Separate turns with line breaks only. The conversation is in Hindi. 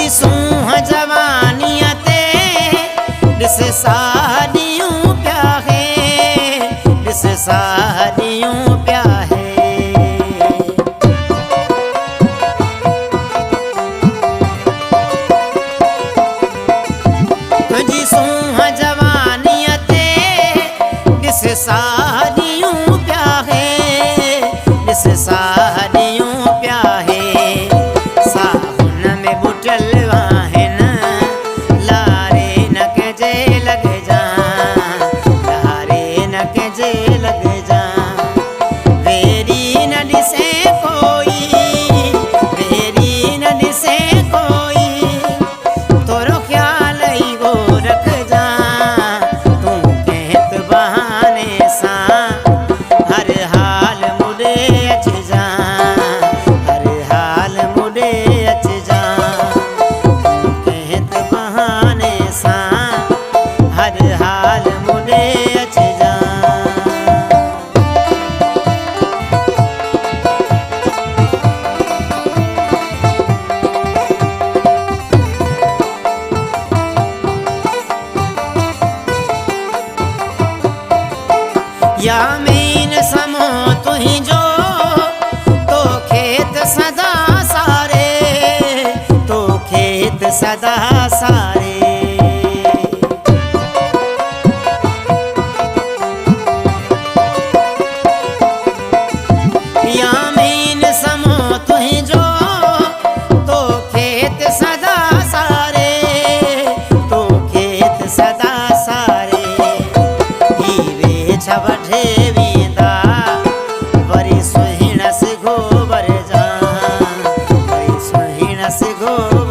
तुझी सूह जवानिया ते दिस सारियूं पिया है, दिस सारियूं पिया है। तुझी सूह जवानिया ते दिस सारियूं पिया है, दिस सारियूं पिया है। साहुन में बुटल वाहिन लारे न कजे लग जा, लारे न कजे लग जा। वेरी न दिसे कोई, वेरी न दिसे कोई, तोरो ख्याल ही वो रख जा। तू कहत बहाने सा हर हाल मुड़े अच जा, हर हाल मुड़े अच जा। तू कहत बहाने सा हर हाल मुड़े अच जा। या मीन समो तुहिंजो तो खेत सदा सारे, तो खेत सदा सारे। या मीन समो तुहिंजो तो खेत सदा सारे, तो खेत सदा सारे। हीरे छवढे वींदा वरी सुहिणस गोबर जा, वरी सुहिणस गोबर